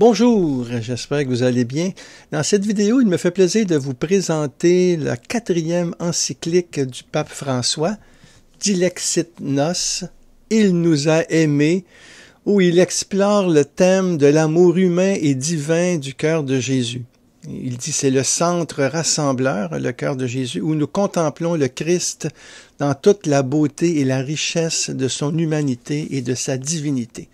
Bonjour, j'espère que vous allez bien. Dans cette vidéo, il me fait plaisir de vous présenter la 4e encyclique du pape François, Dilexit Nos, Il nous a aimés, où il explore le thème de l'amour humain et divin du cœur de Jésus. Il dit c'est le centre rassembleur, le cœur de Jésus, où nous contemplons le Christ dans toute la beauté et la richesse de son humanité et de sa divinité.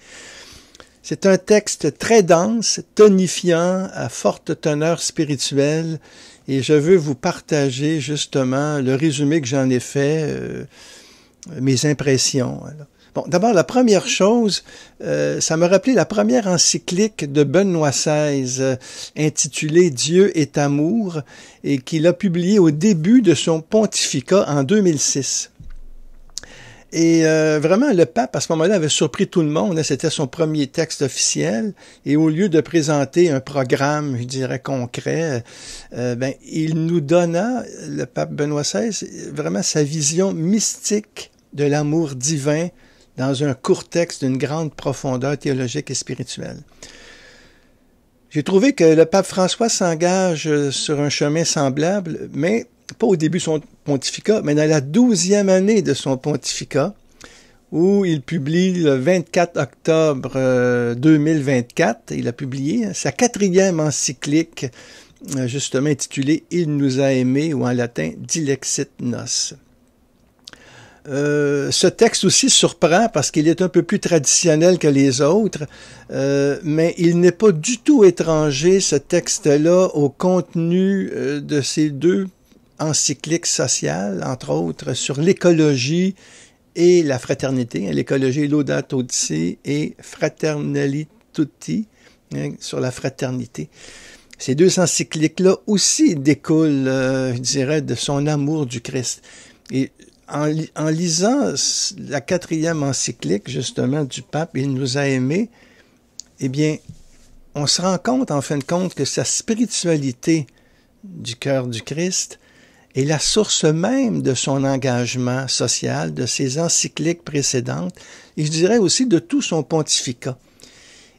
C'est un texte très dense, tonifiant, à forte teneur spirituelle, et je veux vous partager justement le résumé que j'en ai fait, mes impressions. Bon, d'abord, la première chose, ça m'a rappelé la première encyclique de Benoît XVI, intitulée « Dieu est amour », et qu'il a publiée au début de son pontificat en 2006. Et vraiment, le pape, à ce moment-là, avait surpris tout le monde. C'était son premier texte officiel. Et au lieu de présenter un programme, je dirais, concret, il nous donna, le pape Benoît XVI, vraiment sa vision mystique de l'amour divin dans un court texte d'une grande profondeur théologique et spirituelle. J'ai trouvé que le pape François s'engage sur un chemin semblable, mais pas au début de son pontificat, mais dans la 12e année de son pontificat, où il publie le 24 octobre 2024, il a publié sa 4e encyclique, justement intitulée « Il nous a aimés » ou en latin « Dilexit Nos ». Ce texte aussi surprend parce qu'il est un peu plus traditionnel que les autres, mais il n'est pas du tout étranger, ce texte-là, au contenu de ces deux encycliques sociales, entre autres, sur l'écologie et la fraternité. L'écologie, Laudato Si, et Fratelli Tutti, sur la fraternité. Ces deux encycliques-là aussi découlent, je dirais, de son amour du Christ. Et en lisant la 4e encyclique, justement, du pape, il nous a aimés, eh bien, on se rend compte, en fin de compte, que sa spiritualité du cœur du Christ est la source même de son engagement social, de ses encycliques précédentes, et je dirais aussi de tout son pontificat.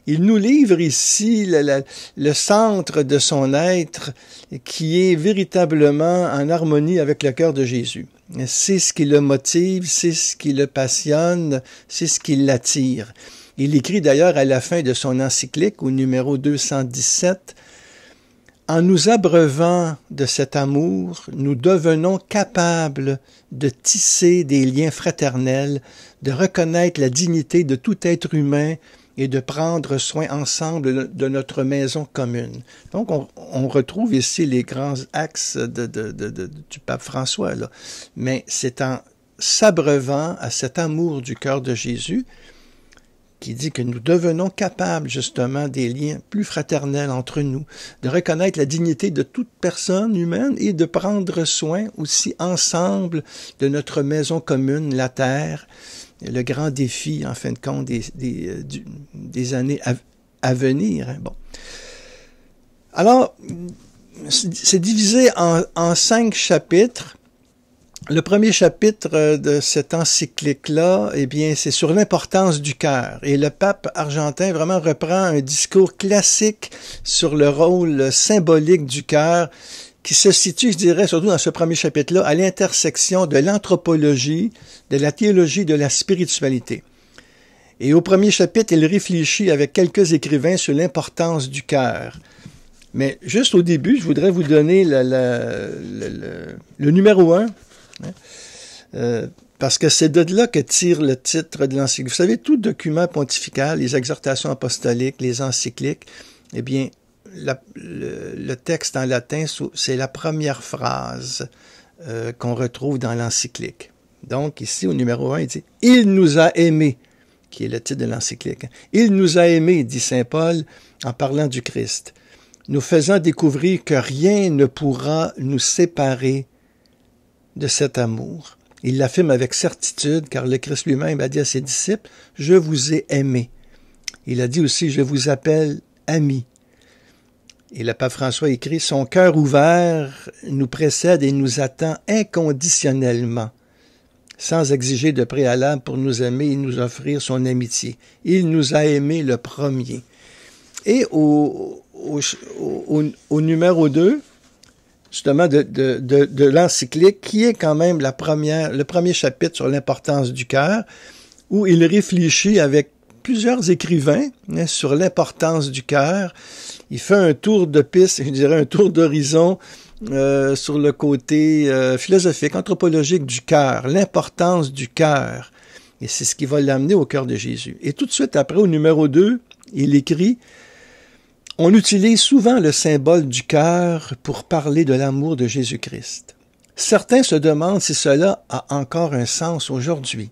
Il nous livre ici le centre de son être qui est véritablement en harmonie avec le cœur de Jésus. C'est ce qui le motive, c'est ce qui le passionne, c'est ce qui l'attire. Il écrit d'ailleurs à la fin de son encyclique, au numéro 217, « En nous abreuvant de cet amour, nous devenons capables de tisser des liens fraternels, de reconnaître la dignité de tout être humain et de prendre soin ensemble de notre maison commune. » Donc, on retrouve ici les grands axes du pape François, là. Mais c'est en s'abreuvant à cet amour du cœur de Jésus qui dit que nous devenons capables, justement, des liens plus fraternels entre nous, de reconnaître la dignité de toute personne humaine et de prendre soin aussi ensemble de notre maison commune, la terre, le grand défi, en fin de compte, des années à venir. Bon. Alors, c'est divisé en 5 chapitres. Le premier chapitre de cette encyclique-là, eh bien, c'est sur l'importance du cœur. Et le pape argentin vraiment reprend un discours classique sur le rôle symbolique du cœur, qui se situe, je dirais, surtout dans ce premier chapitre-là, à l'intersection de l'anthropologie, de la théologie, de la spiritualité. Et au premier chapitre, il réfléchit avec quelques écrivains sur l'importance du cœur. Mais juste au début, je voudrais vous donner le numéro 1, parce que c'est de là que tire le titre de l'encyclique. Vous savez, tout document pontifical, les exhortations apostoliques, les encycliques, eh bien, le texte en latin, c'est la première phrase qu'on retrouve dans l'encyclique. Donc, ici, au numéro 1, il dit « Il nous a aimés », qui est le titre de l'encyclique. « Il nous a aimés », dit saint Paul, en parlant du Christ, nous faisant découvrir que rien ne pourra nous séparer de cet amour. Il l'affirme avec certitude, car le Christ lui-même a dit à ses disciples, « Je vous ai aimés ». Il a dit aussi, « Je vous appelle amis ». Et le pape François écrit, « Son cœur ouvert nous précède et nous attend inconditionnellement, sans exiger de préalable pour nous aimer et nous offrir son amitié. Il nous a aimés le premier. » Et au numéro 2, justement, de l'encyclique, qui est quand même le premier chapitre sur l'importance du cœur, où il réfléchit avec plusieurs écrivains sur l'importance du cœur. Il fait un tour de piste, je dirais un tour d'horizon sur le côté philosophique, anthropologique du cœur, l'importance du cœur. Et c'est ce qui va l'amener au cœur de Jésus. Et tout de suite après, au numéro 2, il écrit « On utilise souvent le symbole du cœur pour parler de l'amour de Jésus-Christ. Certains se demandent si cela a encore un sens aujourd'hui.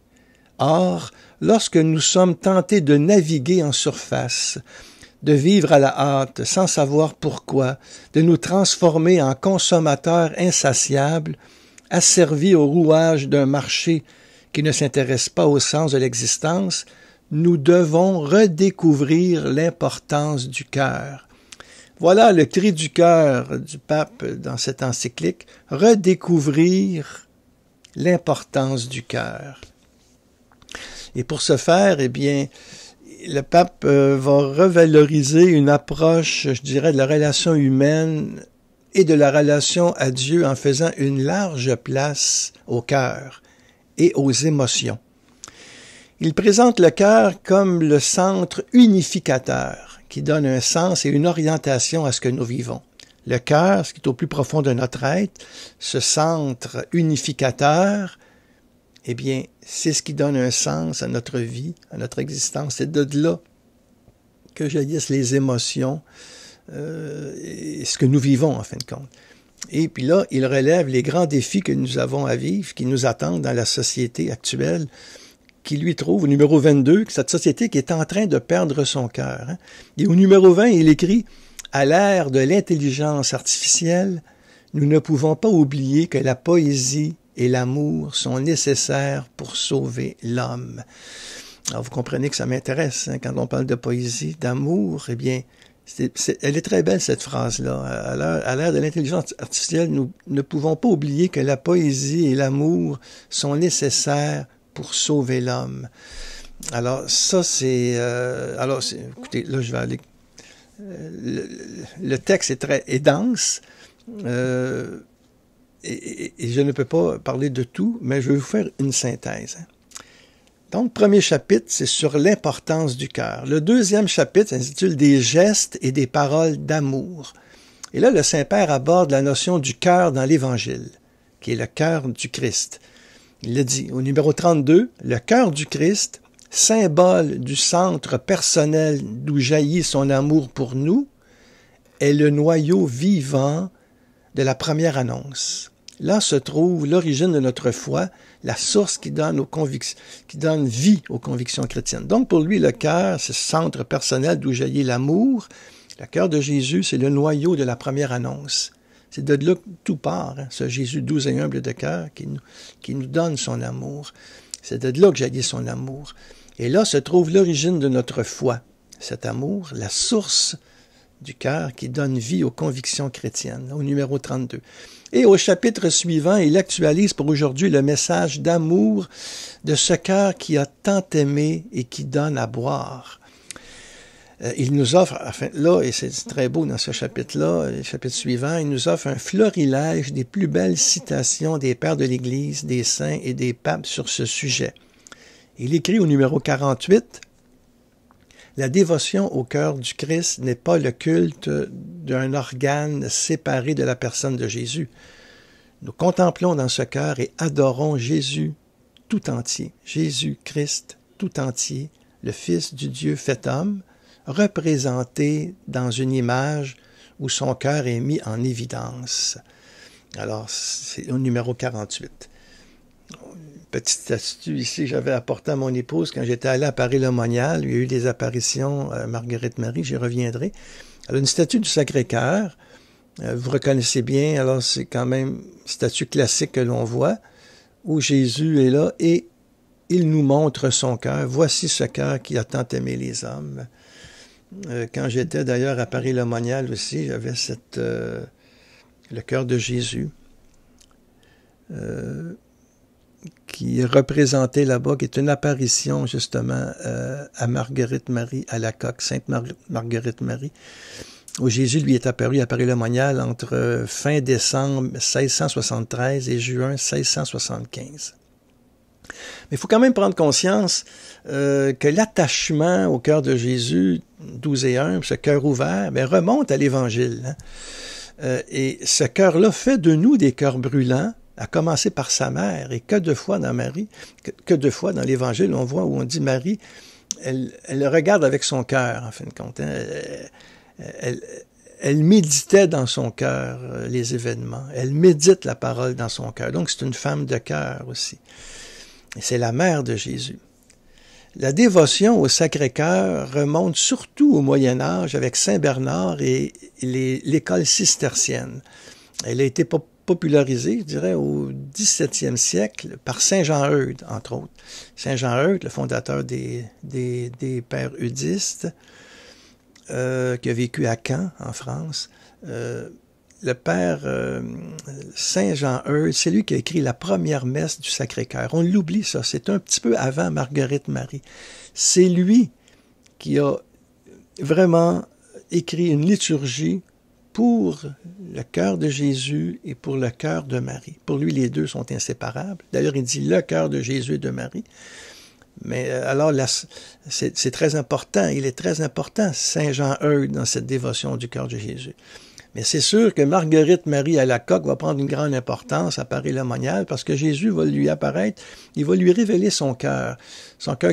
Or, lorsque nous sommes tentés de naviguer en surface, de vivre à la hâte sans savoir pourquoi, de nous transformer en consommateurs insatiables, asservis au rouage d'un marché qui ne s'intéresse pas au sens de l'existence, nous devons redécouvrir l'importance du cœur. » Voilà le cri du cœur du pape dans cette encyclique, redécouvrir l'importance du cœur. Et pour ce faire, eh bien, le pape va revaloriser une approche, je dirais, de la relation humaine et de la relation à Dieu en faisant une large place au cœur et aux émotions. Il présente le cœur comme le centre unificateur qui donne un sens et une orientation à ce que nous vivons. Le cœur, ce qui est au plus profond de notre être, ce centre unificateur, eh bien, c'est ce qui donne un sens à notre vie, à notre existence. C'est de là que jaillissent les émotions et ce que nous vivons, en fin de compte. Et puis là, il relève les grands défis que nous avons à vivre, qui nous attendent dans la société actuelle, qui lui trouve au numéro 22, cette société qui est en train de perdre son cœur. Hein. Et au numéro 20, il écrit « À l'ère de l'intelligence artificielle, nous ne pouvons pas oublier que la poésie et l'amour sont nécessaires pour sauver l'homme. » Alors, vous comprenez que ça m'intéresse, hein, quand on parle de poésie, d'amour, eh bien, elle est très belle, cette phrase-là. À l'ère de l'intelligence artificielle, nous ne pouvons pas oublier que la poésie et l'amour sont nécessaires pour sauver l'homme. Alors, ça, c'est... écoutez, là, je vais aller... le texte est dense, et je ne peux pas parler de tout, mais je vais vous faire une synthèse. Donc, premier chapitre, c'est sur l'importance du cœur. Le deuxième chapitre s'intitule « Des gestes et des paroles d'amour ». Et là, le Saint-Père aborde la notion du cœur dans l'Évangile, qui est le cœur du Christ. Il le dit au numéro 32, « Le cœur du Christ, symbole du centre personnel d'où jaillit son amour pour nous, est le noyau vivant de la première annonce. Là se trouve l'origine de notre foi, la source qui donne vie aux convictions chrétiennes. Donc pour lui, le cœur, c'est ce centre personnel d'où jaillit l'amour. Le cœur de Jésus, c'est le noyau de la première annonce. C'est de là que tout part, hein, ce Jésus doux et humble de cœur qui nous donne son amour. C'est de là que jaillit son amour. Et là se trouve l'origine de notre foi. Cet amour, la source du cœur qui donne vie aux convictions chrétiennes, au numéro 32. Et au chapitre suivant, il actualise pour aujourd'hui le message d'amour de ce cœur qui a tant aimé et qui donne à boire. Il nous offre, enfin, là, et c'est très beau dans ce chapitre-là, le chapitre suivant, il nous offre un florilège des plus belles citations des pères de l'Église, des saints et des papes sur ce sujet. Il écrit au numéro 48, « La dévotion au cœur du Christ n'est pas le culte d'un organe séparé de la personne de Jésus. Nous contemplons dans ce cœur et adorons Jésus tout entier, Jésus-Christ tout entier, le Fils du Dieu fait homme, représenté dans une image où son cœur est mis en évidence. » Alors, c'est au numéro 48. Petite statue ici, j'avais apporté à mon épouse quand j'étais allé à Paris-le-Monial. Il y a eu des apparitions, Marguerite Marie, j'y reviendrai. Elle a une statue du Sacré-Cœur. Vous reconnaissez bien, alors c'est quand même une statue classique que l'on voit, où Jésus est là et il nous montre son cœur. Voici ce cœur qui a tant aimé les hommes. Quand j'étais d'ailleurs à Paris-le-Monial aussi, j'avais le cœur de Jésus. qui est représenté là-bas, qui est une apparition justement à Marguerite Marie à la coque, Sainte Marguerite Marie, où Jésus lui est apparu à Paris-le-Monial entre fin décembre 1673 et juin 1675. Mais il faut quand même prendre conscience que l'attachement au cœur de Jésus, 12 et 1, ce cœur ouvert, remonte à l'Évangile. Hein? Et ce cœur-là fait de nous des cœurs brûlants, à commencer par sa mère. Et que de fois dans l'Évangile, on voit où on dit Marie, elle regarde avec son cœur, en fin de compte. Hein? Elle méditait dans son cœur les événements. Elle médite la parole dans son cœur. Donc, c'est une femme de cœur aussi. Et c'est la mère de Jésus. La dévotion au Sacré-Cœur remonte surtout au Moyen Âge avec Saint Bernard et l'école cistercienne. Elle a été popularisée, je dirais, au XVIIe siècle par Saint Jean Eudes, entre autres. Saint Jean Eudes, le fondateur des Pères eudistes, qui a vécu à Caen, en France. Le père Saint Jean Eudes, c'est lui qui a écrit la première messe du Sacré-Cœur. On l'oublie, ça. C'est un petit peu avant Marguerite Marie. C'est lui qui a vraiment écrit une liturgie pour le cœur de Jésus et pour le cœur de Marie. Pour lui, les deux sont inséparables. D'ailleurs, il dit le cœur de Jésus et de Marie. Mais alors, là, c'est très important. Il est très important, Saint Jean Eudes, dans cette dévotion du cœur de Jésus. Mais c'est sûr que Marguerite Marie à la coque va prendre une grande importance à Paris-le-Monial parce que Jésus va lui apparaître, il va lui révéler son cœur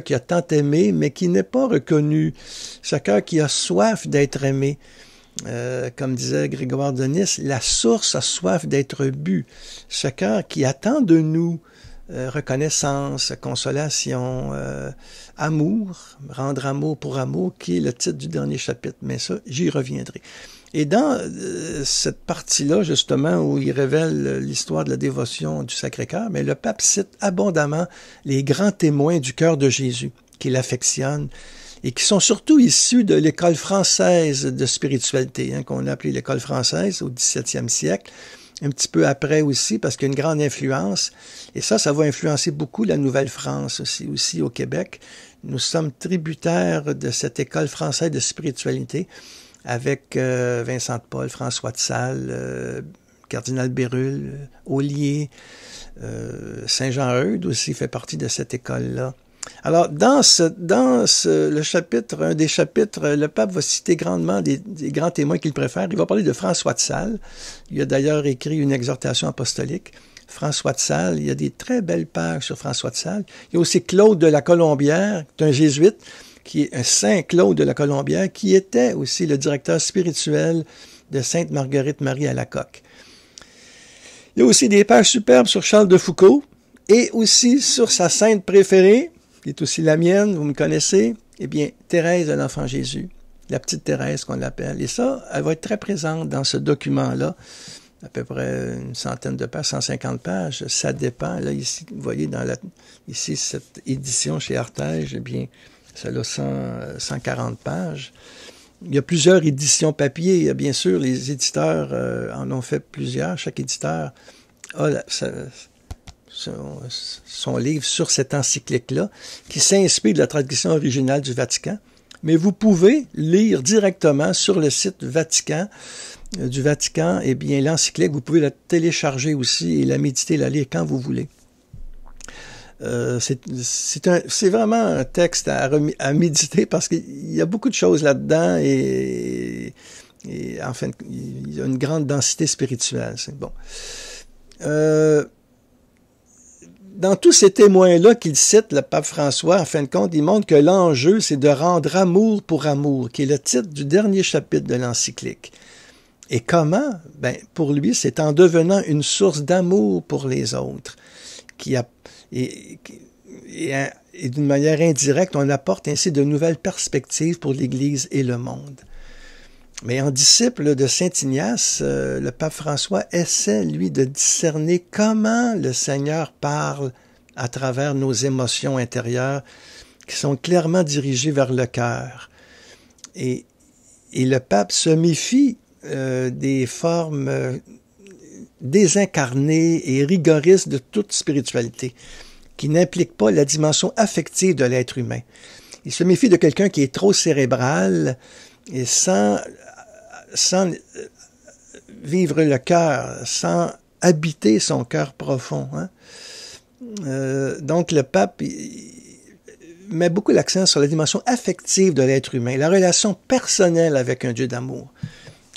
qui a tant aimé, mais qui n'est pas reconnu, ce cœur qui a soif d'être aimé. Comme disait Grégoire de Nice, la source a soif d'être bu. Ce cœur qui attend de nous reconnaissance, consolation, amour, rendre amour pour amour, qui est le titre du dernier chapitre. Mais ça, j'y reviendrai. Et dans cette partie-là, justement, où il révèle l'histoire de la dévotion du Sacré-Cœur, mais le pape cite abondamment les grands témoins du cœur de Jésus, qu'il affectionne, et qui sont surtout issus de l'école française de spiritualité, hein, qu'on a appelée l'école française au XVIIe siècle, un petit peu après aussi, parce qu'il y a une grande influence, et ça va influencer beaucoup la Nouvelle-France aussi au Québec. Nous sommes tributaires de cette école française de spiritualité, avec Vincent de Paul, François de Sales, Cardinal Bérulle, Ollier, Saint Jean Eudes aussi fait partie de cette école-là. Alors, dans le chapitre, un des chapitres, le pape va citer grandement des grands témoins qu'il préfère. Il va parler de François de Sales. Il a d'ailleurs écrit une exhortation apostolique. François de Sales, il y a des très belles pages sur François de Sales. Il y a aussi Claude de la Colombière, qui est un jésuite, qui est un saint Claude de la Colombière, qui était aussi le directeur spirituel de Sainte Marguerite Marie à la coque. Il y a aussi des pages superbes sur Charles de Foucauld et aussi sur sa sainte préférée, qui est aussi la mienne, vous me connaissez, eh bien, Thérèse de l'Enfant Jésus, la petite Thérèse qu'on l'appelle. Et ça, elle va être très présente dans ce document-là, à peu près une centaine de pages, 150 pages, ça dépend. Là, ici, vous voyez, ici, cette édition chez Artege, eh bien, ça a 140 pages. Il y a plusieurs éditions papier. Bien sûr, les éditeurs en ont fait plusieurs. Chaque éditeur a son livre sur cette encyclique-là, qui s'inspire de la traduction originale du Vatican. Mais vous pouvez lire directement sur le site du Vatican, eh bien, l'encyclique. Vous pouvez la télécharger aussi et la méditer, la lire quand vous voulez. C'est vraiment un texte à méditer parce qu'il y a beaucoup de choses là-dedans et enfin, il y a une grande densité spirituelle. C'est bon. Dans tous ces témoins-là qu'il cite, le pape François, en fin de compte, il montre que l'enjeu, c'est de rendre amour pour amour, qui est le titre du dernier chapitre de l'encyclique. Et comment? Ben, pour lui, c'est en devenant une source d'amour pour les autres, et d'une manière indirecte, on apporte ainsi de nouvelles perspectives pour l'Église et le monde. Mais en disciple de Saint Ignace, le pape François essaie, lui, de discerner comment le Seigneur parle à travers nos émotions intérieures qui sont clairement dirigées vers le cœur. Et le pape se méfie des formes désincarné et rigoriste de toute spiritualité, qui n'implique pas la dimension affective de l'être humain. Il se méfie de quelqu'un qui est trop cérébral et sans vivre le cœur, sans habiter son cœur profond. Hein? Donc le pape met beaucoup l'accent sur la dimension affective de l'être humain, la relation personnelle avec un Dieu d'amour.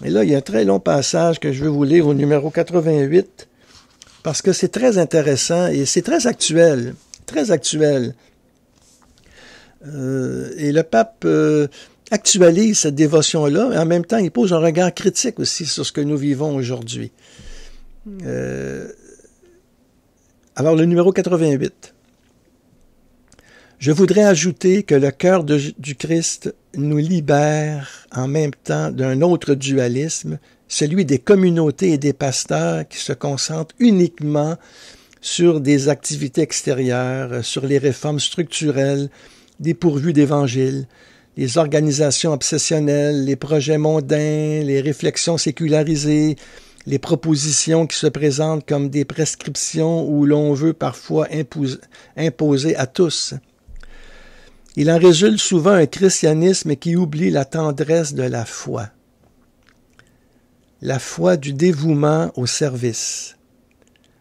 Et là, il y a un très long passage que je veux vous lire au numéro 88, parce que c'est très intéressant et c'est très actuel, très actuel. Et le pape actualise cette dévotion-là, et en même temps, il pose un regard critique aussi sur ce que nous vivons aujourd'hui. Alors, le numéro 88. Je voudrais ajouter que le cœur du Christ nous libère en même temps d'un autre dualisme, celui des communautés et des pasteurs qui se concentrent uniquement sur des activités extérieures, sur les réformes structurelles, dépourvues d'évangile, les organisations obsessionnelles, les projets mondains, les réflexions sécularisées, les propositions qui se présentent comme des prescriptions où l'on veut parfois imposer à tous. Il en résulte souvent un christianisme qui oublie la tendresse de la foi du dévouement au service,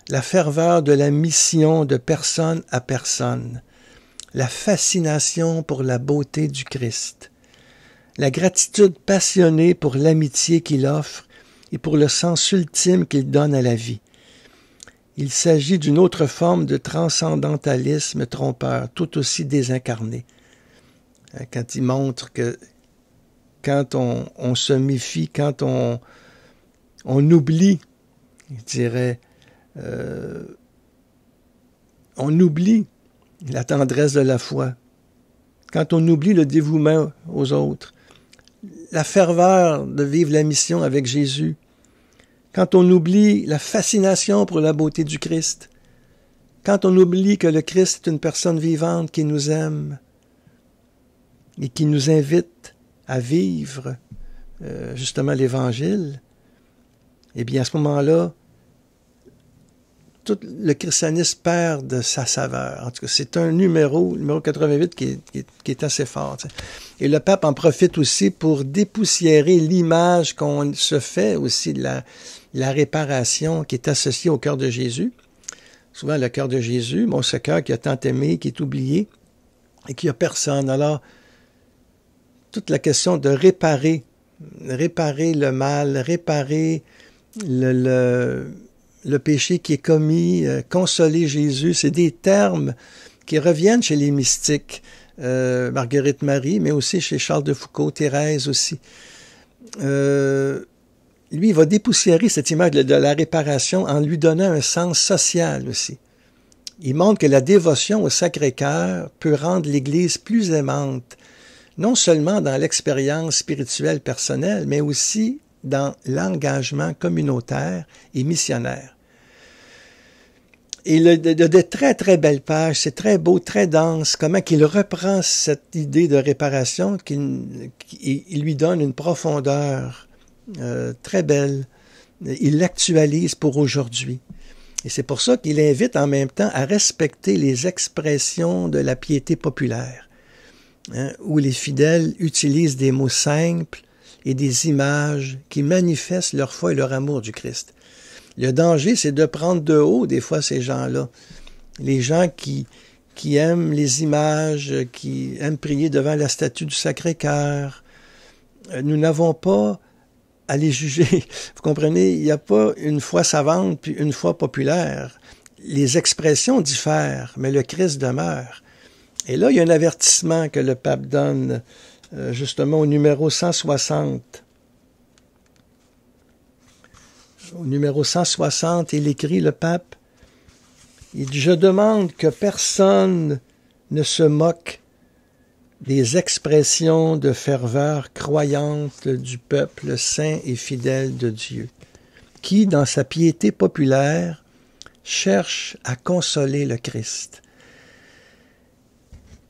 la ferveur de la mission de personne à personne, la fascination pour la beauté du Christ, la gratitude passionnée pour l'amitié qu'il offre et pour le sens ultime qu'il donne à la vie. Il s'agit d'une autre forme de transcendantalisme trompeur, tout aussi désincarné. Quand il montre que quand on se méfie, quand on oublie, je dirais, on oublie la tendresse de la foi, quand on oublie le dévouement aux autres, la ferveur de vivre la mission avec Jésus, quand on oublie la fascination pour la beauté du Christ, quand on oublie que le Christ est une personne vivante qui nous aime, et qui nous invite à vivre justement l'Évangile, eh bien à ce moment-là, tout le christianisme perd de sa saveur. En tout cas, c'est un numéro 88, qui est assez fort. Tu sais. Et le pape en profite aussi pour dépoussiérer l'image qu'on se fait aussi de la réparation qui est associée au cœur de Jésus. Souvent, le cœur de Jésus, bon, ce cœur qui a tant aimé, qui est oublié, et qui a personne. Alors, toute la question de réparer le mal, réparer le péché qui est commis, consoler Jésus, c'est des termes qui reviennent chez les mystiques, Marguerite Marie, mais aussi chez Charles de Foucauld, Thérèse aussi. Lui, il va dépoussiérer cette image de la réparation en lui donnant un sens social aussi. Il montre que la dévotion au Sacré-Cœur peut rendre l'Église plus aimante, non seulement dans l'expérience spirituelle personnelle, mais aussi dans l'engagement communautaire et missionnaire. Et de très, très belles pages, c'est très beau, très dense, comment qu'il reprend cette idée de réparation, il lui donne une profondeur très belle. Il l'actualise pour aujourd'hui. Et c'est pour ça qu'il invite en même temps à respecter les expressions de la piété populaire. Où les fidèles utilisent des mots simples et des images qui manifestent leur foi et leur amour du Christ. Le danger, c'est de prendre de haut, des fois, ces gens-là. Les gens qui aiment les images, qui aiment prier devant la statue du Sacré-Cœur. Nous n'avons pas à les juger. Vous comprenez, il n'y a pas une foi savante puis une foi populaire. Les expressions diffèrent, mais le Christ demeure. Et là, il y a un avertissement que le pape donne justement au numéro 160. Au numéro 160, il écrit, le pape, il dit « Je demande que personne ne se moque des expressions de ferveur croyante du peuple saint et fidèle de Dieu, qui, dans sa piété populaire, cherche à consoler le Christ. »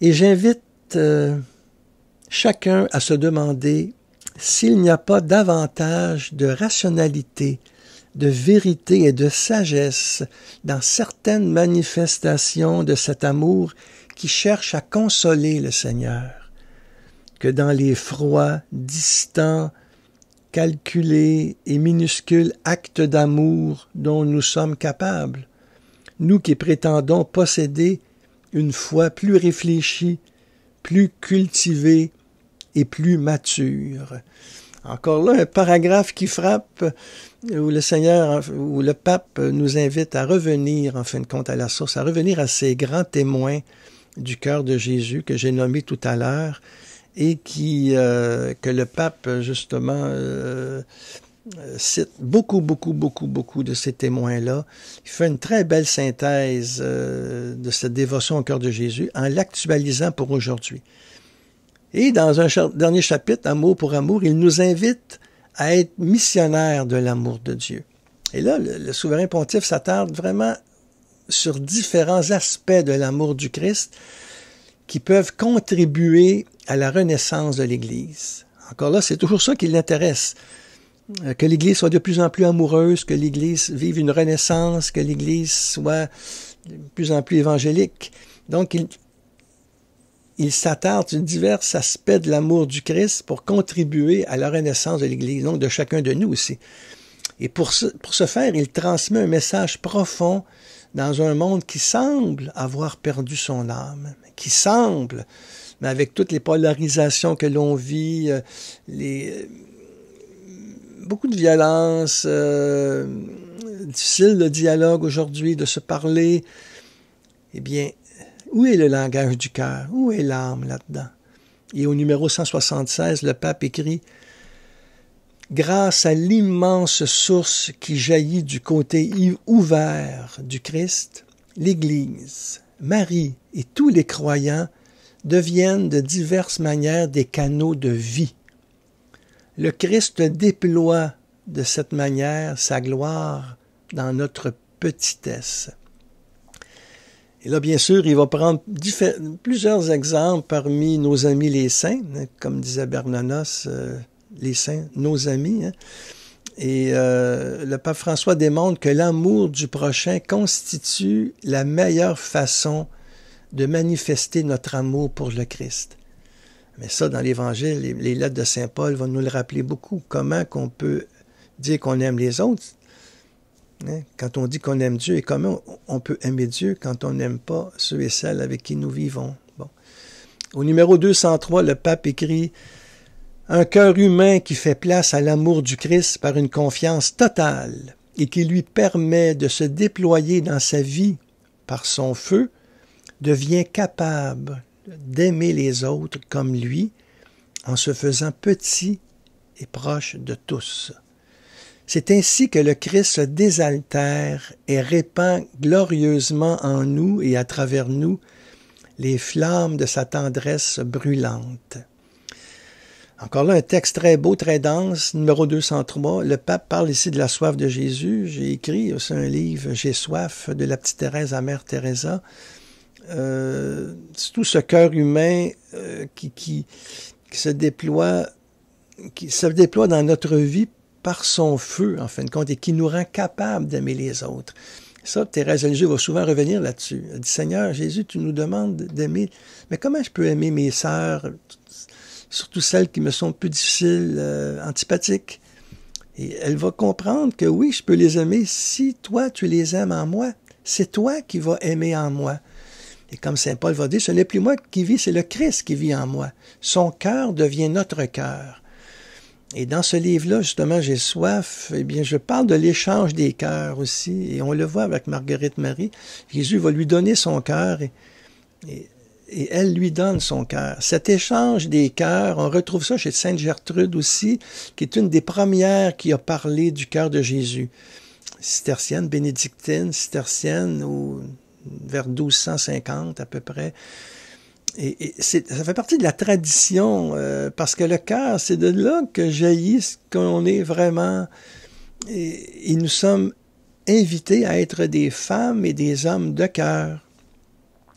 Et j'invite chacun à se demander s'il n'y a pas davantage de rationalité de vérité et de sagesse dans certaines manifestations de cet amour qui cherche à consoler le Seigneur, que dans les froids, distants, calculés et minuscules actes d'amour dont nous sommes capables, nous qui prétendons posséder une foi plus réfléchie, plus cultivée et plus mature. Encore là, un paragraphe qui frappe, où le Seigneur, où le pape nous invite à revenir, en fin de compte, à la source, à revenir à ces grands témoins du cœur de Jésus que j'ai nommés tout à l'heure, et que le pape, justement, cite beaucoup de ces témoins-là. Il fait une très belle synthèse de cette dévotion au cœur de Jésus en l'actualisant pour aujourd'hui. Et dans un dernier chapitre, Amour pour amour, il nous invite à être missionnaires de l'amour de Dieu. Et là, le souverain pontife s'attarde vraiment sur différents aspects de l'amour du Christ qui peuvent contribuer à la renaissance de l'Église. Encore là, c'est toujours ça qui l'intéresse. Que l'Église soit de plus en plus amoureuse, que l'Église vive une renaissance, que l'Église soit de plus en plus évangélique. Donc, il s'attarde sur divers aspects de l'amour du Christ pour contribuer à la renaissance de l'Église, donc de chacun de nous aussi. Et pour ce faire, il transmet un message profond dans un monde qui semble avoir perdu son âme, qui semble, mais avec toutes les polarisations que l'on vit, beaucoup de violence, difficile le dialogue aujourd'hui, de se parler, eh bien, où est le langage du cœur? Où est l'âme là-dedans? Et au numéro 176, le pape écrit « Grâce à l'immense source qui jaillit du côté ouvert du Christ, l'Église, Marie et tous les croyants deviennent de diverses manières des canaux de vie. Le Christ déploie de cette manière sa gloire dans notre petitesse. » Et là, bien sûr, il va prendre plusieurs exemples parmi nos amis les saints, hein, comme disait Bernanos, les saints, nos amis. Hein. Et le pape François démontre que l'amour du prochain constitue la meilleure façon de manifester notre amour pour le Christ. Mais ça, dans l'Évangile, les lettres de Saint Paul vont nous le rappeler beaucoup. Comment qu'on peut dire qu'on aime les autres? Hein? Quand on dit qu'on aime Dieu, et comment on peut aimer Dieu quand on n'aime pas ceux et celles avec qui nous vivons? Bon. Au numéro 203, le pape écrit « Un cœur humain qui fait place à l'amour du Christ par une confiance totale et qui lui permet de se déployer dans sa vie par son feu, devient capable d'aimer les autres comme lui en se faisant petit et proche de tous. » C'est ainsi que le Christ se désaltère et répand glorieusement en nous et à travers nous les flammes de sa tendresse brûlante. Encore là, un texte très beau, très dense, numéro 203. Le pape parle ici de la soif de Jésus. J'ai écrit aussi un livre, J'ai soif, de la petite Thérèse à Mère Teresa. C'est tout ce cœur humain qui se déploie dans notre vie par son feu, en fin de compte, et qui nous rend capables d'aimer les autres. Ça, Thérèse de Lisieux va souvent revenir là-dessus. Elle dit, Seigneur, Jésus, tu nous demandes d'aimer, mais comment je peux aimer mes sœurs, surtout celles qui me sont plus difficiles, antipathiques? Et elle va comprendre que oui, je peux les aimer si toi, tu les aimes en moi. C'est toi qui vas aimer en moi. Et comme Saint Paul va dire, ce n'est plus moi qui vis, c'est le Christ qui vit en moi. Son cœur devient notre cœur. Et dans ce livre-là, justement, J'ai soif, eh bien, je parle de l'échange des cœurs aussi. Et on le voit avec Marguerite Marie. Jésus va lui donner son cœur et elle lui donne son cœur. Cet échange des cœurs, on retrouve ça chez Sainte Gertrude aussi, qui est une des premières qui a parlé du cœur de Jésus. Cistercienne, bénédictine, cistercienne, vers 1250 à peu près. Et ça fait partie de la tradition, parce que le cœur, c'est de là que jaillit ce qu'on est vraiment. Et nous sommes invités à être des femmes et des hommes de cœur.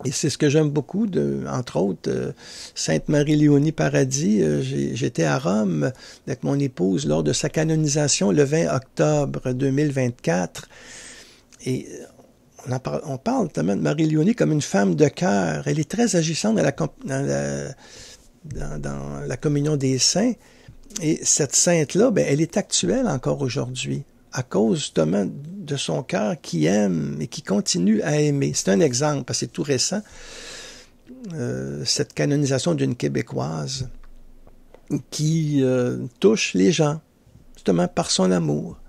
Et c'est ce que j'aime beaucoup, entre autres, Sainte Marie-Léonie Paradis. J'étais à Rome avec mon épouse lors de sa canonisation le 20 octobre 2024. Et on parle notamment de Marie-Léonie comme une femme de cœur. Elle est très agissante dans la communion des saints. Et cette sainte-là, elle est actuelle encore aujourd'hui, à cause justement de son cœur qui aime et qui continue à aimer. C'est un exemple, parce que c'est tout récent, cette canonisation d'une Québécoise qui touche les gens, justement par son amour.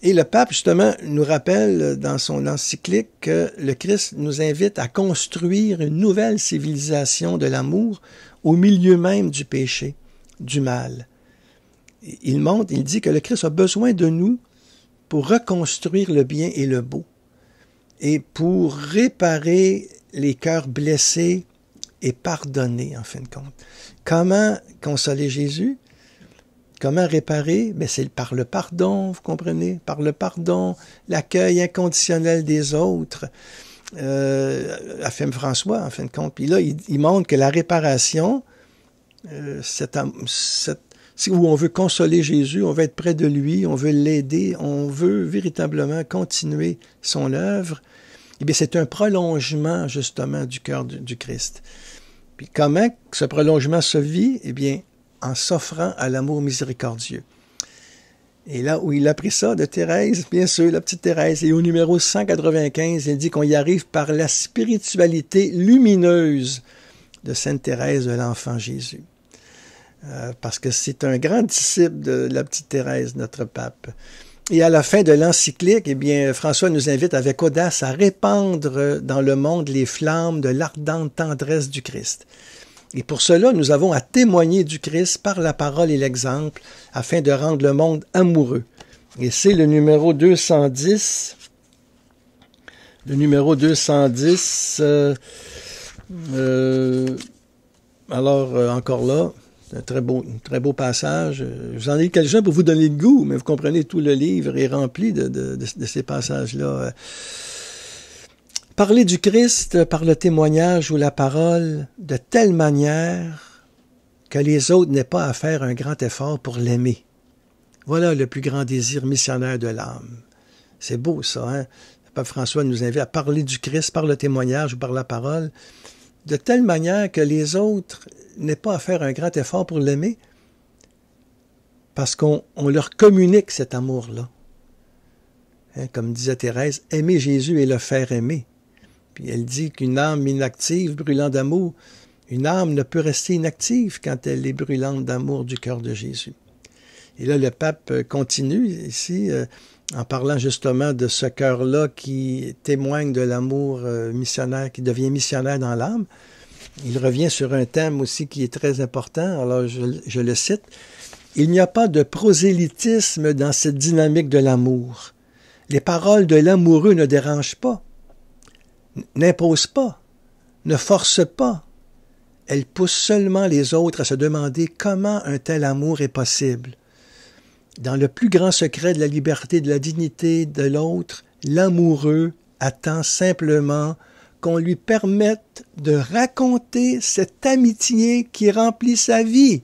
Et le pape, justement, nous rappelle dans son encyclique que le Christ nous invite à construire une nouvelle civilisation de l'amour au milieu même du péché, du mal. Il dit que le Christ a besoin de nous pour reconstruire le bien et le beau et pour réparer les cœurs blessés et pardonner, en fin de compte. Comment consoler Jésus? Comment réparer? C'est par le pardon, vous comprenez? Par le pardon, l'accueil inconditionnel des autres. Affirme François, en fin de compte. Puis là, il montre que la réparation, où on veut consoler Jésus, on veut être près de lui, on veut l'aider, on veut véritablement continuer son œuvre, eh bien, c'est un prolongement, justement, du cœur du Christ. Puis comment ce prolongement se vit? Eh bien, en s'offrant à l'amour miséricordieux. Et là où il a pris ça de Thérèse, bien sûr, la petite Thérèse, et au numéro 195, il dit qu'on y arrive par la spiritualité lumineuse de Sainte Thérèse de l'Enfant Jésus. Parce que c'est un grand disciple de la petite Thérèse, notre pape. Et à la fin de l'encyclique, eh bien, François nous invite avec audace à répandre dans le monde les flammes de l'ardente tendresse du Christ. Et pour cela, nous avons à témoigner du Christ par la parole et l'exemple, afin de rendre le monde amoureux. Et c'est le numéro 210. Le numéro 210, encore là, un très beau passage. Je vous en ai quelques-uns pour vous donner le goût, mais vous comprenez, tout le livre est rempli de ces passages-là. Parler du Christ par le témoignage ou la parole de telle manière que les autres n'aient pas à faire un grand effort pour l'aimer. Voilà le plus grand désir missionnaire de l'âme. C'est beau ça, hein? Le pape François nous invite à parler du Christ par le témoignage ou par la parole de telle manière que les autres n'aient pas à faire un grand effort pour l'aimer, parce qu'on leur communique cet amour-là. Hein, comme disait Thérèse, aimer Jésus et le faire aimer. Puis elle dit qu'une âme inactive, brûlant d'amour, une âme ne peut rester inactive quand elle est brûlante d'amour du cœur de Jésus. Et là, le pape continue ici en parlant justement de ce cœur-là qui témoigne de l'amour missionnaire, qui devient missionnaire dans l'âme. Il revient sur un thème aussi qui est très important. Alors, je le cite. « Il n'y a pas de prosélytisme dans cette dynamique de l'amour. Les paroles de l'amoureux ne dérangent pas, n'imposent pas, ne forcent pas. Elles poussent seulement les autres à se demander comment un tel amour est possible. Dans le plus grand secret de la liberté et de la dignité de l'autre, l'amoureux attend simplement qu'on lui permette de raconter cette amitié qui remplit sa vie. »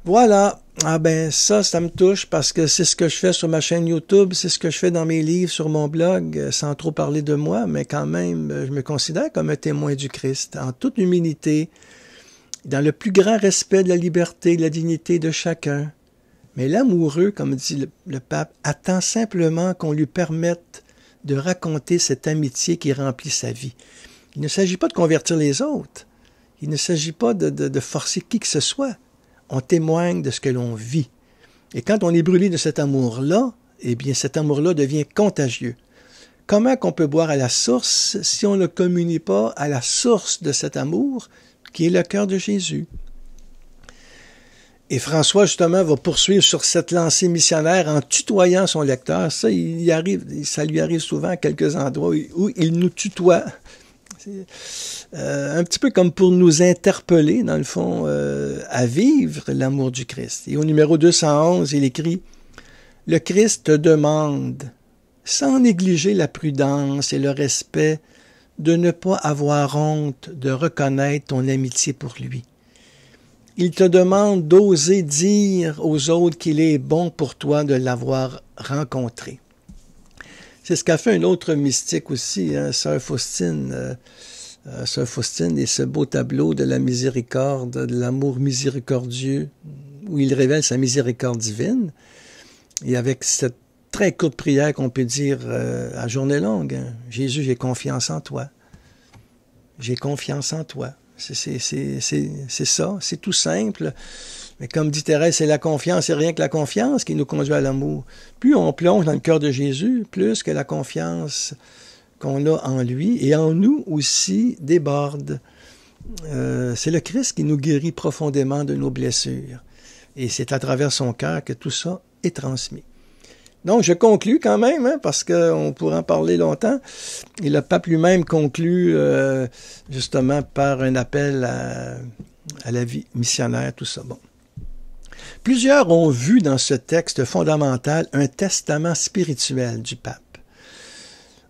Voilà. Ah ben ça me touche parce que c'est ce que je fais sur ma chaîne YouTube, c'est ce que je fais dans mes livres, sur mon blog, sans trop parler de moi, mais quand même, je me considère comme un témoin du Christ, en toute humilité, dans le plus grand respect de la liberté et de la dignité de chacun. Mais l'amoureux, comme dit le pape, attend simplement qu'on lui permette de raconter cette amitié qui remplit sa vie. Il ne s'agit pas de convertir les autres. Il ne s'agit pas de forcer qui que ce soit. On témoigne de ce que l'on vit. Et quand on est brûlé de cet amour-là, eh bien, cet amour-là devient contagieux. Comment qu'on peut boire à la source si on ne communie pas à la source de cet amour, qui est le cœur de Jésus? Et François, justement, va poursuivre sur cette lancée missionnaire en tutoyant son lecteur. Ça lui arrive souvent à quelques endroits où il nous tutoie. Un petit peu comme pour nous interpeller, dans le fond, à vivre l'amour du Christ. Et au numéro 211, il écrit « Le Christ te demande, sans négliger la prudence et le respect de ne pas avoir honte de reconnaître ton amitié pour lui. Il te demande d'oser dire aux autres qu'il est bon pour toi de l'avoir rencontré. C'est ce qu'a fait un autre mystique aussi, hein, Sœur Faustine. Sœur Faustine et ce beau tableau de la miséricorde, de l'amour miséricordieux, où il révèle sa miséricorde divine. Et avec cette très courte prière qu'on peut dire à journée longue, hein, Jésus, j'ai confiance en toi. J'ai confiance en toi. C'est ça, c'est tout simple. Mais comme dit Thérèse, c'est la confiance, c'est rien que la confiance qui nous conduit à l'amour. Plus on plonge dans le cœur de Jésus, plus que la confiance qu'on a en lui et en nous aussi déborde. C'est le Christ qui nous guérit profondément de nos blessures. Et c'est à travers son cœur que tout ça est transmis. Donc, je conclus quand même, hein, parce qu'on pourra en parler longtemps. Et le pape lui-même conclut justement par un appel à la vie missionnaire, tout ça. Bon. Plusieurs ont vu dans ce texte fondamental un testament spirituel du pape.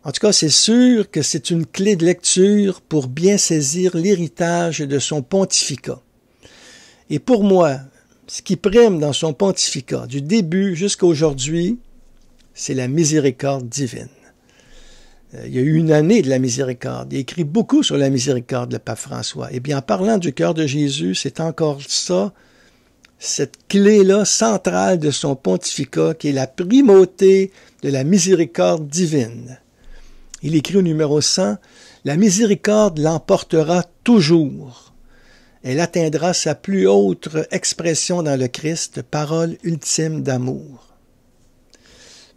En tout cas, c'est sûr que c'est une clé de lecture pour bien saisir l'héritage de son pontificat. Et pour moi, ce qui prime dans son pontificat, du début jusqu'à aujourd'hui, c'est la miséricorde divine. Il y a eu une année de la miséricorde. Il a écrit beaucoup sur la miséricorde, le pape François. Et bien, en parlant du cœur de Jésus, c'est encore ça, cette clé-là centrale de son pontificat, qui est la primauté de la miséricorde divine. Il écrit au numéro 100, « La miséricorde l'emportera toujours. Elle atteindra sa plus haute expression dans le Christ, parole ultime d'amour. »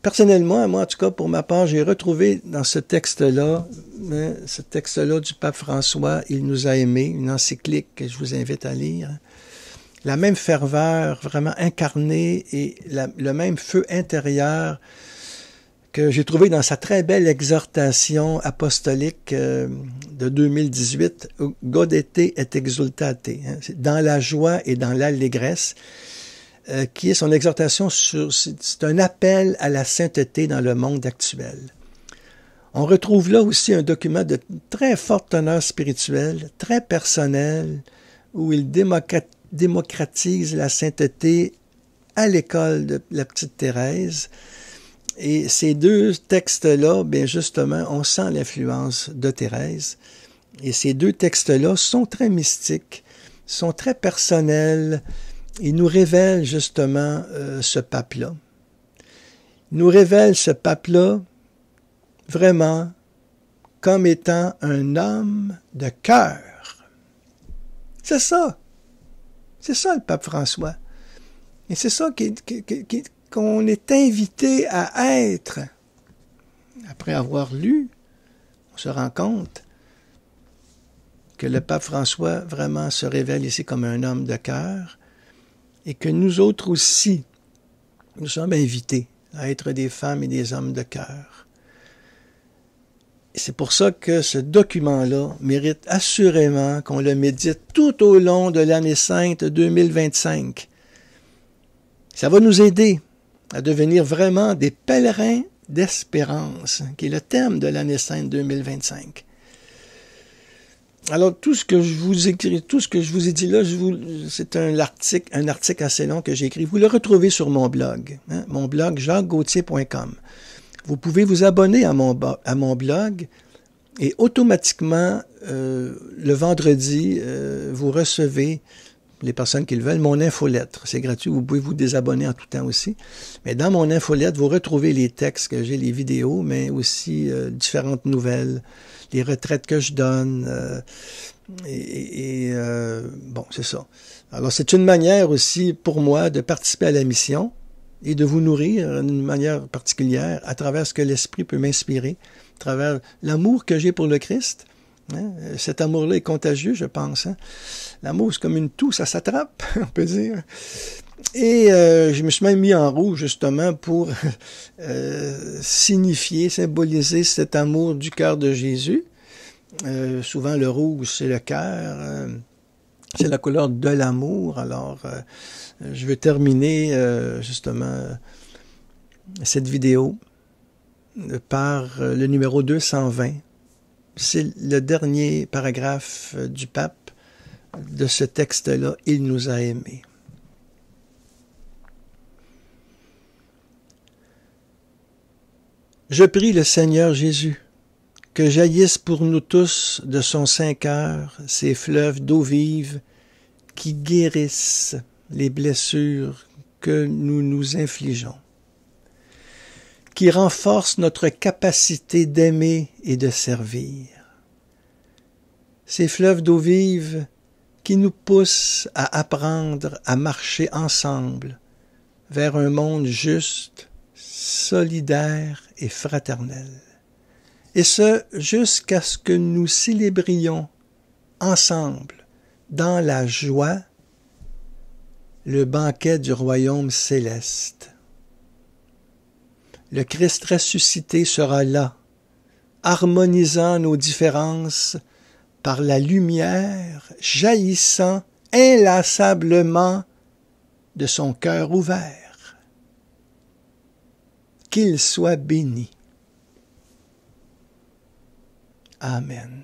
Personnellement, moi, en tout cas, pour ma part, j'ai retrouvé dans ce texte-là du pape François, « Il nous a aimés », une encyclique que je vous invite à lire, la même ferveur vraiment incarnée et le même feu intérieur que j'ai trouvé dans sa très belle exhortation apostolique de 2018, « Gaudete et exultate », hein, dans la joie et dans l'allégresse, qui est son exhortation c'est un appel à la sainteté dans le monde actuel. On retrouve là aussi un document de très forte teneur spirituelle, très personnel, où il démocratise la sainteté à l'école de la petite Thérèse. Et ces deux textes-là, bien justement, on sent l'influence de Thérèse. Et ces deux textes-là sont très mystiques, sont très personnels. Ils nous révèlent justement ce pape-là. Il nous révèle ce pape-là vraiment comme étant un homme de cœur. C'est ça. C'est ça le pape François. Et c'est ça qu'on est invité à être. Après avoir lu, on se rend compte que le pape François vraiment se révèle ici comme un homme de cœur et que nous autres aussi, nous sommes invités à être des femmes et des hommes de cœur. Et c'est pour ça que ce document-là mérite assurément qu'on le médite tout au long de l'année sainte 2025. Ça va nous aider à devenir vraiment des pèlerins d'espérance, qui est le thème de l'année sainte 2025. Alors, tout ce que je vous ai dit là, c'est un article assez long que j'ai écrit. Vous le retrouvez sur mon blog, hein, mon blog jacquesgauthier.com. Vous pouvez vous abonner à mon blog et automatiquement, le vendredi, vous recevez, les personnes qui le veulent, mon infolettre. C'est gratuit, vous pouvez vous désabonner en tout temps aussi. Mais dans mon infolettre, vous retrouvez les textes que j'ai, les vidéos, mais aussi différentes nouvelles, les retraites que je donne. Bon, c'est ça. Alors, c'est une manière aussi pour moi de participer à la mission et de vous nourrir d'une manière particulière à travers ce que l'Esprit peut m'inspirer, à travers l'amour que j'ai pour le Christ. Hein? Cet amour-là est contagieux, je pense. Hein? L'amour, c'est comme une toux, ça s'attrape, on peut dire. Et je me suis même mis en rouge, justement, pour signifier, symboliser cet amour du cœur de Jésus. Souvent, le rouge, c'est le cœur. C'est la couleur de l'amour. Alors, je vais terminer, justement, cette vidéo par le numéro 220 C'est le dernier paragraphe du pape de ce texte-là, « Il nous a aimés ». Je prie le Seigneur Jésus que jaillissent pour nous tous de son saint cœur ces fleuves d'eau vive qui guérissent les blessures que nous nous infligeons, qui renforcent notre capacité d'aimer et de servir. Ces fleuves d'eau vive qui nous poussent à apprendre à marcher ensemble vers un monde juste, solidaire et fraternel. Et ce, jusqu'à ce que nous célébrions ensemble, dans la joie, le banquet du royaume céleste. Le Christ ressuscité sera là, harmonisant nos différences par la lumière jaillissant inlassablement de son cœur ouvert. Qu'il soit béni. Amen.